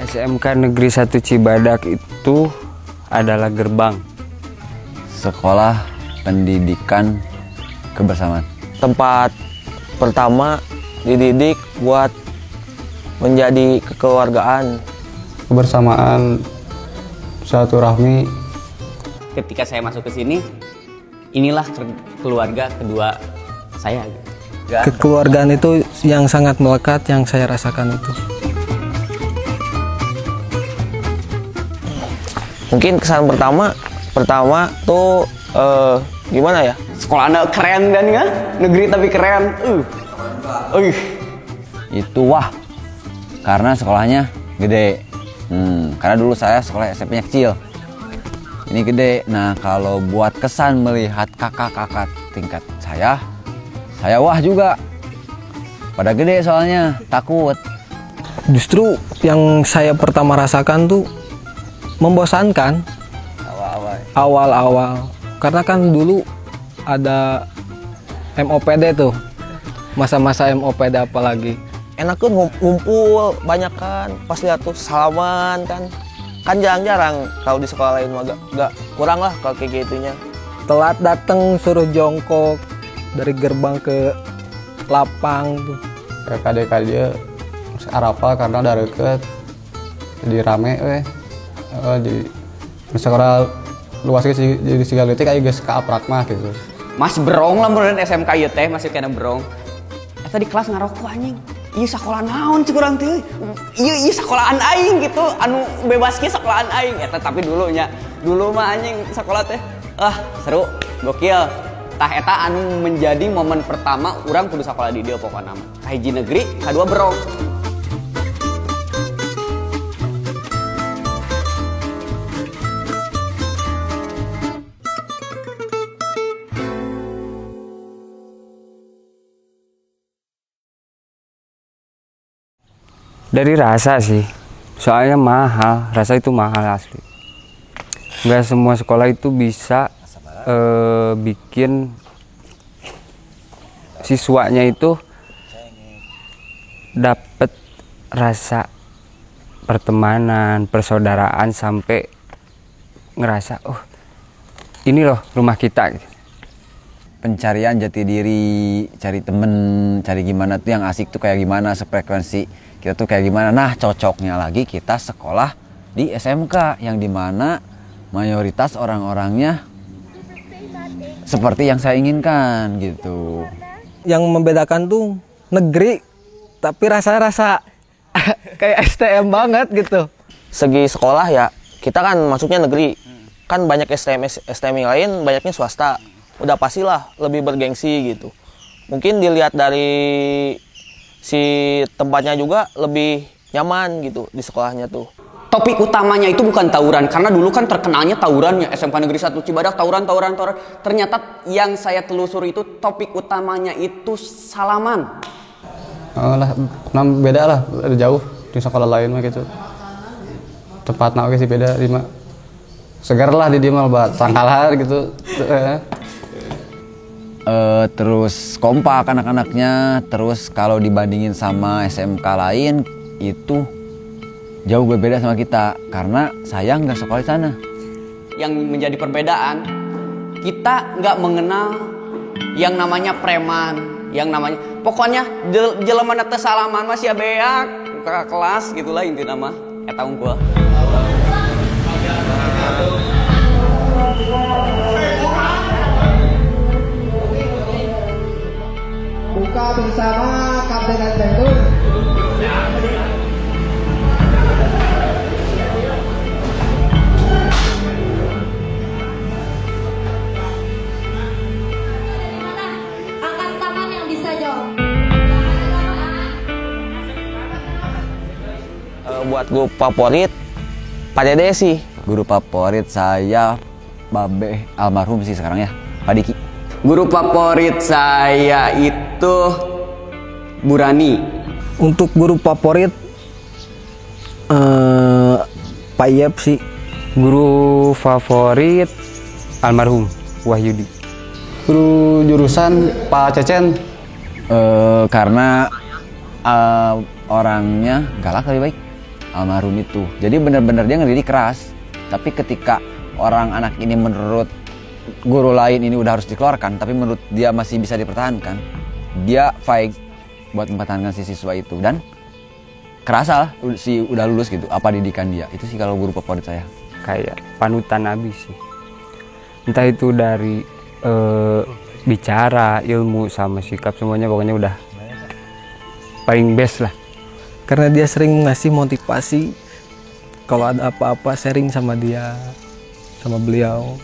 SMK Negeri 1 Cibadak itu adalah gerbang sekolah pendidikan kebersamaan. Tempat pertama dididik buat menjadi kekeluargaan, kebersamaan, silaturahmi. Ketika saya masuk ke sini, inilah keluarga kedua saya. Kekeluargaan itu yang sangat melekat yang saya rasakan itu. Mungkin kesan pertama tuh gimana ya? Sekolahnya keren kan ya? Negeri tapi keren. Itu wah, karena sekolahnya gede. Karena dulu saya sekolah SMP-nya kecil, ini gede. Nah, kalau buat kesan melihat kakak-kakak tingkat saya wah juga. Pada gede soalnya, takut. Justru yang saya pertama rasakan tuh membosankan awal-awal. Karena kan dulu ada MOPD tuh, masa-masa MOPD apalagi. Enak kan ngumpul banyak kan, pas lihat tuh salaman kan jarang-jarang. Kalau di sekolah lain mah gak kurang lah kalau kayak gitunya. Telat datang suruh jongkok dari gerbang ke lapang tuh. Kayak kadek-kadek Arafah karena udah deket, jadi rame jadi sekolah luas sih, jadi segala itu kayak guys keaprak mah gitu. Mas berong lah menurut SMK ieu teh masih kena berong. Eta di kelas ngarokok anjing. Ieu sakola naon cik urang teh? Ieu sakolahan aing gitu, anu bebas ge sakolahan aing. Eta tapi dulu mah anjing sakola teh seru, gokil. Tah eta anu menjadi momen pertama urang kudu sakola di dieu pokona mah. Kahiji negeri, kadua berong. dari rasa sih, soalnya mahal, rasa itu mahal asli. Nggak semua sekolah itu bisa bikin siswanya itu dapat rasa pertemanan, persaudaraan sampai ngerasa ini loh rumah kita. Pencarian jati diri, cari temen, cari gimana tuh yang asik tuh kayak gimana, sefrekuensi kita tuh kayak gimana. Nah, cocoknya lagi kita sekolah di SMK yang dimana mayoritas orang-orangnya seperti yang saya inginkan gitu. Yang membedakan tuh negeri tapi rasa kayak STM banget gitu. Segi sekolah ya, kita kan masuknya negeri, kan banyak STM yang lain banyaknya swasta. Udah pastilah lebih bergengsi gitu. Mungkin dilihat dari si tempatnya juga lebih nyaman gitu di sekolahnya tuh. Topik utamanya itu bukan tawuran, karena dulu kan terkenalnya tawurannya SMK Negeri 1 Cibadak, tawuran. Ternyata yang saya telusuri itu topik utamanya itu salaman. Beda lah, jauh di sekolah lain mah gitu. Tempatnya oke sih beda, di mah segar lah di dia mah tangkalan gitu. Terus kompak anak-anaknya. Terus kalau dibandingin sama SMK lain itu jauh berbeda sama kita, karena saya nggak sekolah di sana. Yang menjadi perbedaan, kita nggak mengenal yang namanya preman, yang namanya pokoknya jelema teh salaman mah sia beak ke kelas gitulah intina mah eta unggul. Buka bersama Kapten Adventur. Angkat tangan yang bisa jawab. Buat guru favorit, Pak Dede sih. Guru favorit saya Babe almarhum sih sekarang ya, Pak Diki. Guru favorit saya itu Burani. Untuk guru favorit Pak Yep sih. Guru favorit almarhum Wahyudi. Guru jurusan Pak Cecen. Karena orangnya galak lebih baik. almarhum itu. Jadi benar-benar dia ngedidik keras. Tapi ketika anak ini menurut guru lain ini udah harus dikeluarkan, tapi menurut dia masih bisa dipertahankan, dia fight buat mempertahankan si siswa itu. Dan kerasa lah si udah lulus gitu, apa didikan dia. Itu sih kalau guru favorit saya. Kayak panutan Nabi sih. Entah itu dari bicara, ilmu, sama sikap, semuanya pokoknya udah paling best lah. Karena dia sering ngasih motivasi, kalau ada apa-apa sharing sama dia, sama beliau.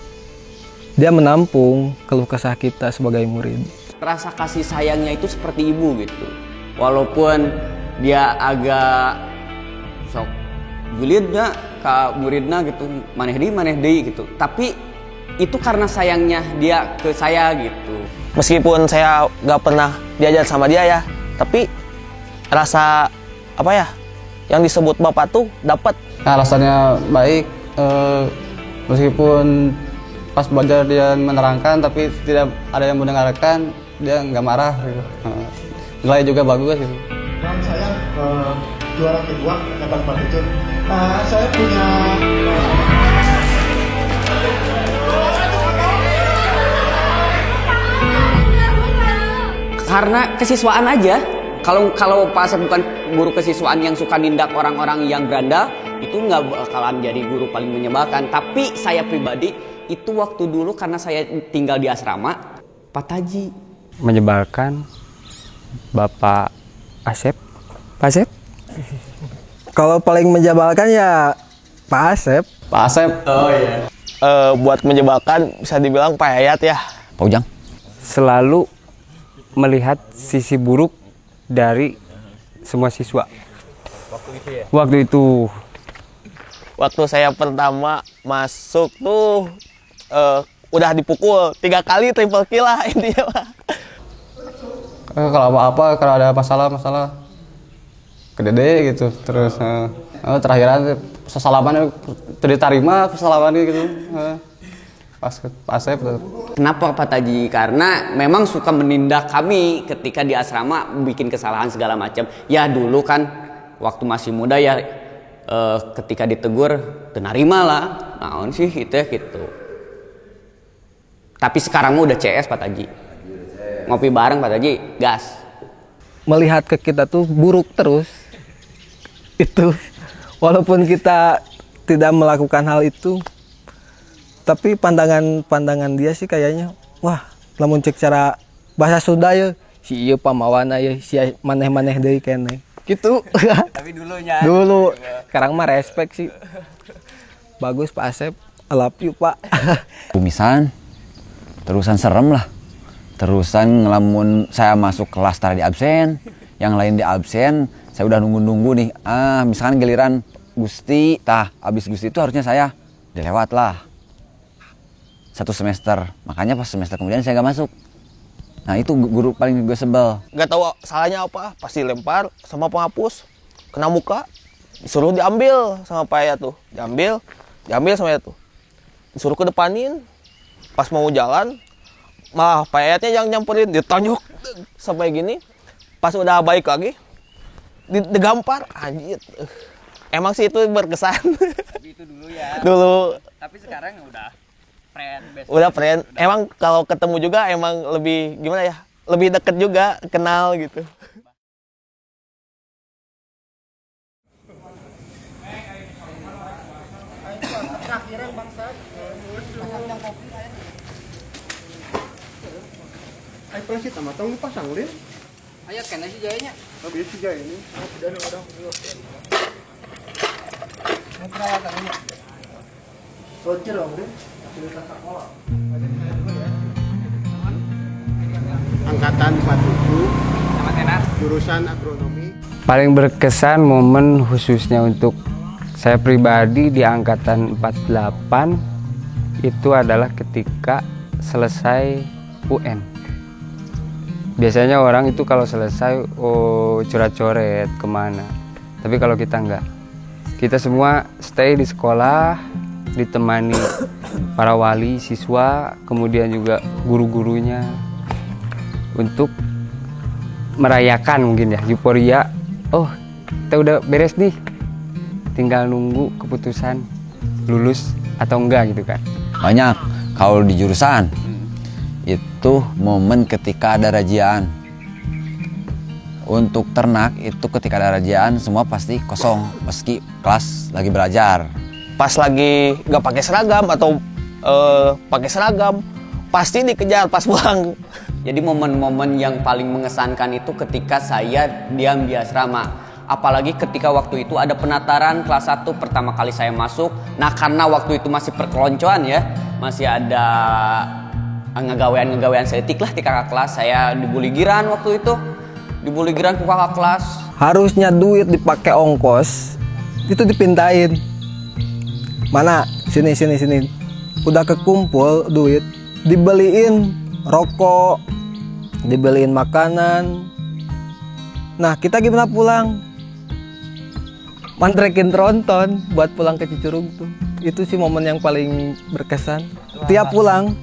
Dia menampung keluh kesah kita sebagai murid. Rasa kasih sayangnya itu seperti ibu gitu. Walaupun dia agak sok julidnya ke muridnya gitu, maneh deui gitu. Tapi itu karena sayangnya dia ke saya gitu. Meskipun saya gak pernah diajar sama dia ya, tapi rasa apa ya yang disebut bapak tuh dapat. Alasannya baik, meskipun pas belajar dia menerangkan tapi tidak ada yang mendengarkan, dia nggak marah gitu. Nilai juga bagus gitu. Dan saya juara kedua dapat partitur. Saya punya Karena kesiswaan aja. Kalau Pak Asep bukan guru kesiswaan yang suka nindak orang-orang yang berandal, itu nggak bakalan jadi guru paling menyebalkan. Tapi saya pribadi itu waktu dulu karena saya tinggal di asrama, Pak Taji Menyebalkan Bapak Asep. Pak Asep? Kalau paling menjabalkan ya Pak Asep. Pak Asep. Buat menjebalkan bisa dibilang Pak Hayat ya. Pak Ujang. Selalu melihat sisi buruk dari semua siswa. Waktu itu Waktu saya pertama masuk tuh udah dipukul 3 kali triple kill lah intinya mah. Kalau apa-apa, kalau ada masalah ke Dede gitu. Terus terakhiran salaman diterima salaman gitu. Pas ke Asep. Kenapa Pak Taji? Karena memang suka menindak kami ketika di asrama, bikin kesalahan segala macam. Ya dulu kan waktu masih muda ya, ketika ditegur terima lah. Naon sih itu ya gitu. Tapi sekarang udah CS Pak Taji. Ngopi bareng Pak Taji, gas. Melihat ke kita tuh buruk terus. Itu walaupun kita tidak melakukan hal itu, tapi pandangan dia sih kayaknya, wah, lamun cek cara bahasa Sunda ya, si ieu pamawana ya, si maneh-maneh deui keneh. Gitu. Tapi dulunya. Dulu. Sekarang mah respect sih. Bagus Pak Asep. I love you, Pak. Kumisan, terusan serem lah. Terusan ngelamun saya masuk kelas tadi absen, yang lain di absen, saya udah nunggu-nunggu nih. Misalkan giliran Gusti, abis Gusti itu harusnya saya dilewat lah. 1 semester, makanya pas semester kemudian saya gak masuk. Nah itu guru paling gue sebel. Gak tahu salahnya apa, pasti lempar sama penghapus, kena muka, disuruh diambil sama Pak Hayat tuh, diambil sama Hayat tuh, disuruh ke depanin, pas mau jalan, malah Pak Hayatnya yang nyamperin, ditonjok sampai gini, pas udah baik lagi, digampar, anjir. Emang sih itu berkesan. Tapi itu dulu ya. Dulu. Tapi sekarang udah friend, best Udah friend. Emang kalau ketemu juga emang lebih gimana ya? Lebih deket juga, kenal gitu. Ayo presit sama tong dipasang Lin. Ayo kena sih jayanya. Habis sih jaya ini. Dan orang Socer dong, Lin. Angkatan 47 jurusan agronomi. paling berkesan momen khususnya untuk saya pribadi di angkatan 48 itu adalah ketika selesai UN. Biasanya orang itu kalau selesai coret-coret kemana, tapi kalau kita enggak, kita semua stay di sekolah, ditemani para wali, siswa, kemudian juga guru-gurunya untuk merayakan mungkin ya euforia. Oh, kita udah beres nih, tinggal nunggu keputusan lulus atau enggak gitu kan. Banyak kalau di jurusan itu momen ketika ada rajian. Untuk ternak itu ketika ada rajian semua pasti kosong meski kelas lagi belajar. Pas lagi nggak pakai seragam atau pakai seragam pasti dikejar pas pulang. Jadi momen-momen yang paling mengesankan itu ketika saya diam di asrama. Apalagi ketika waktu itu ada penataran kelas 1 pertama kali saya masuk. Nah karena waktu itu masih perkeloncoan ya, masih ada ngegawean seetik lah di kakak kelas. Saya dibully giran waktu itu, dibully giran ke kakak kelas. Harusnya duit dipakai ongkos, itu dipintain. Mana? Sini. Udah kekumpul duit, dibeliin rokok, dibeliin makanan. Nah kita gimana pulang? Mantrekin tronton buat pulang ke Cicurug tuh. Itu sih momen yang paling berkesan. Tiap pulang.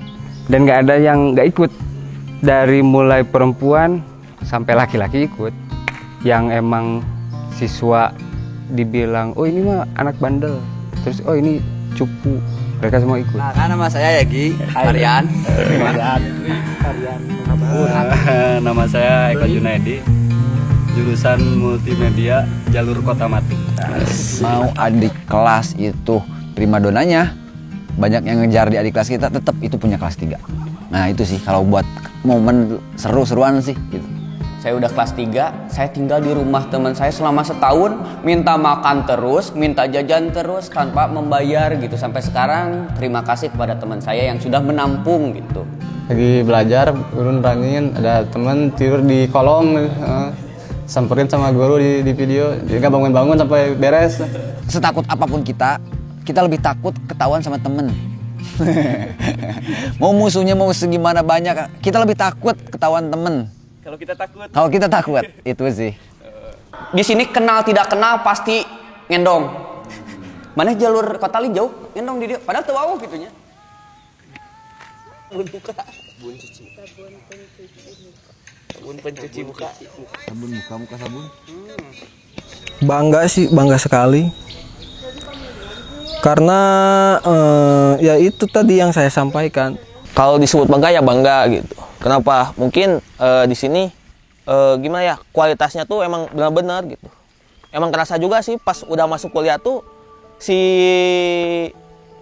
Dan nggak ada yang nggak ikut. Dari mulai perempuan sampai laki-laki ikut. Yang emang siswa dibilang, oh ini mah anak bandel. Terus oh ini cupu. Mereka semua ikut. Nah, kan nama saya Yagi Aryan. Nama saya Eko Junaidi, jurusan multimedia jalur Kota Mati. Mau adik kelas itu primadonanya banyak yang ngejar di adik kelas kita, tetap itu punya kelas 3. Nah itu sih kalau buat momen seru-seruan sih gitu. Saya udah kelas 3, saya tinggal di rumah teman saya selama setahun, minta makan terus, minta jajan terus tanpa membayar gitu. Sampai sekarang terima kasih kepada teman saya yang sudah menampung gitu. Lagi belajar, guru nerangin, ada teman tidur di kolong, samperin sama guru di video, dia nggak bangun-bangun sampai beres. Setakut apapun kita lebih takut ketahuan sama temen. Mau musuhnya mau segimana banyak, kita lebih takut ketahuan temen. Kalau kita takut, itu sih. Di sini kenal tidak kenal pasti ngendong. Mana jalur Kota Li jauh ngendong di dia, padahal teu wawuh gitunya. Sabun buka, sabun cuci. Sabun pencuci muka. Sabun muka sabun. Bangga sih, bangga sekali. Karena ya itu tadi yang saya sampaikan. Kalau disebut bangga ya bangga gitu. Kenapa? Mungkin di sini gimana ya, kualitasnya tuh emang benar-benar gitu. Emang kerasa juga sih pas udah masuk kuliah tuh si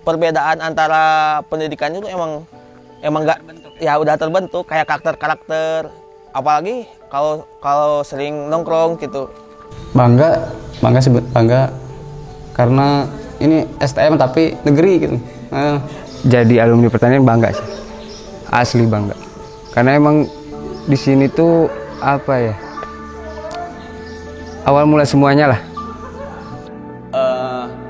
perbedaan antara pendidikannya tuh emang nggak ya udah terbentuk kayak karakter. Apalagi kalau sering nongkrong gitu. Bangga sih, bangga karena ini STM tapi negeri gitu. Jadi alumni pertanian bangga sih, asli bangga. Karena emang di sini tuh apa ya, awal mula semuanya lah.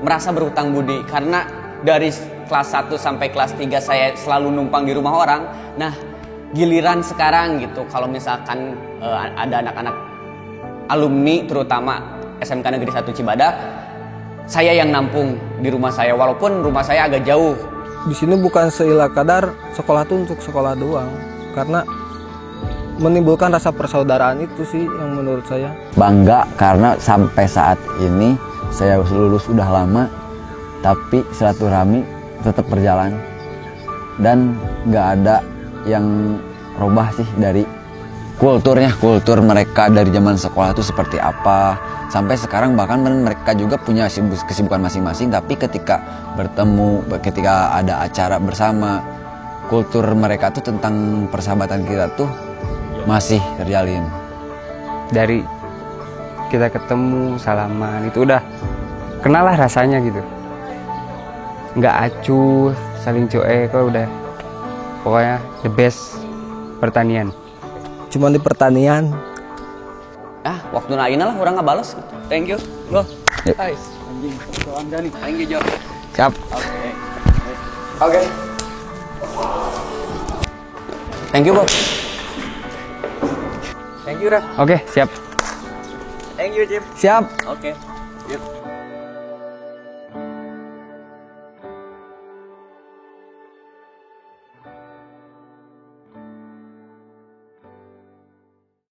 Merasa berhutang budi karena dari kelas 1 sampai kelas 3 saya selalu numpang di rumah orang. Nah giliran sekarang gitu, kalau misalkan ada anak-anak alumni terutama SMK Negeri 1 Cibadak, saya yang nampung di rumah saya walaupun rumah saya agak jauh. Di sini bukan seila kadar sekolah tuh untuk sekolah doang, karena menimbulkan rasa persaudaraan itu sih yang menurut saya. Bangga karena sampai saat ini saya lulus udah lama, tapi silaturahmi tetap berjalan dan nggak ada yang robah sih dari kulturnya. Kultur mereka dari zaman sekolah itu seperti apa sampai sekarang, bahkan mereka juga punya kesibukan masing-masing, tapi ketika bertemu, ketika ada acara bersama, kultur mereka tuh tentang persahabatan kita tuh masih terjalin. Dari kita ketemu salaman itu udah kenal lah rasanya gitu, nggak acuh, saling cuek, kok udah pokoknya the best pertanian. Cuman di pertanian. Waktu naina lah orang nggak balas gitu. Thank you bro. Yep. Thank you Jo. Siap. Oke. Thank you bro. Thank you Ra. Oke, siap. Thank you Jim. Siap. Oke. Yuk.